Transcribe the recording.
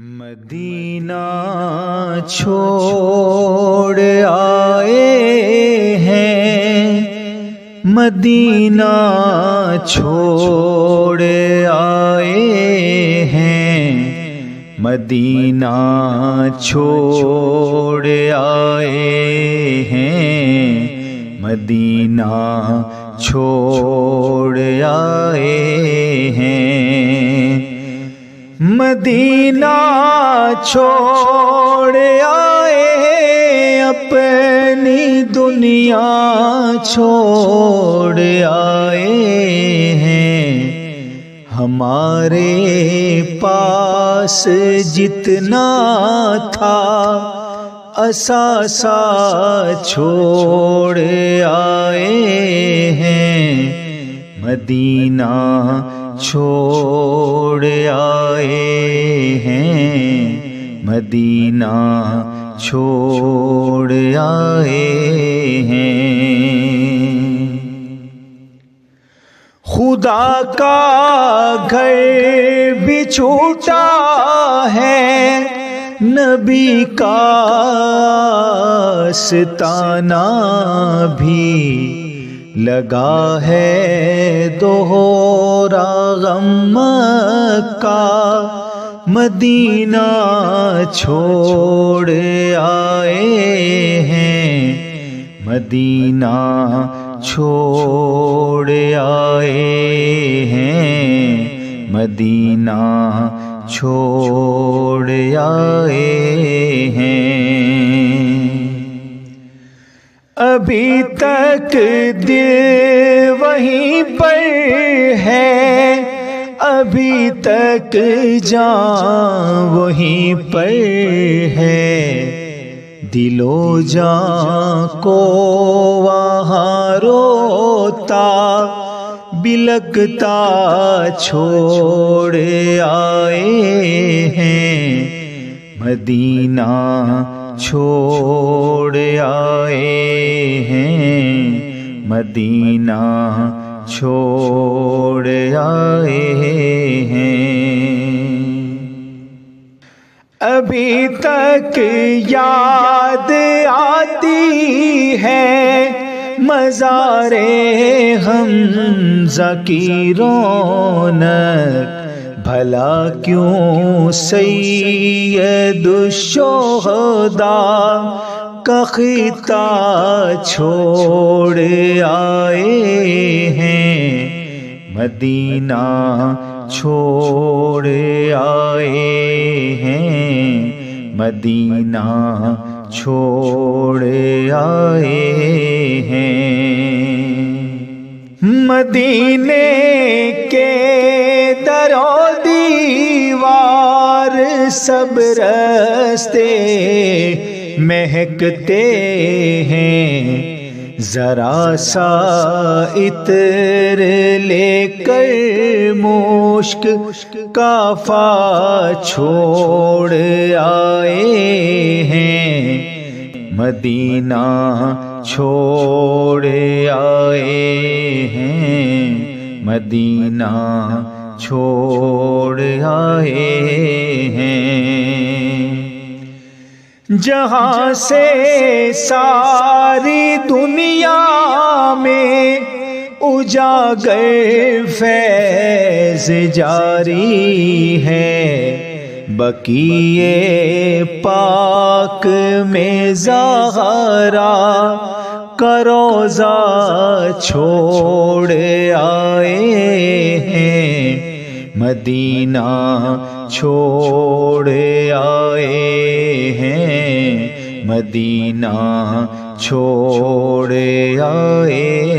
مدینہ چھوڑ آئے ہیں، مدینہ چھوڑ آئے ہیں، مدینہ چھوڑ آئے ہیں، مدینہ چھوڑ آئے ہیں، مدینہ چھوڑ آئے، اپنی دنیا چھوڑ آئے ہیں، ہمارے پاس جتنا تھا اثاثہ چھوڑ آئے ہیں، مدینہ چھوڑ آئے ہیں، مدینہ چھوڑ آئے ہیں۔ خدا کا گھر بھی چھوٹا ہے، نبی کا آستانہ بھی لگا ہے دوہرا غم کا، مدینہ چھوڑ آئے ہیں، مدینہ چھوڑ آئے ہیں، مدینہ چھوڑ آئے ہیں۔ ابھی تک دل وہیں پر ہے، ابھی تک جان وہیں پر ہے، دل و جان کو وہاں روتا بلکتا چھوڑ آئے ہیں، مدینہ چھوڑ آئے ہیں، مدینہ چھوڑ آئے ہیں۔ ابھی تک یاد آتی ہے مزار حمزہ کی رونق، بھلا کیوں سید الشہداء کا خطہ چھوڑ آئے ہیں، مدینہ چھوڑ آئے ہیں، مدینہ چھوڑ آئے ہیں۔ مدینے کے در و دیوار سب رستے مہکتے ہیں، ذرا سا عطر لے کر مشک کافہ چھوڑ آئے ہیں، مدینہ چھوڑ آئے ہیں، مدینہ چھوڑ آئے ہیں۔ جہاں سے ساری دنیا میں اجاگر فیض جاری ہے، بقیے پاک میں زہرا کا روضہ چھوڑ آئے ہیں، مدینہ چھوڑ آئے ہیں، مدینہ چھوڑ آئے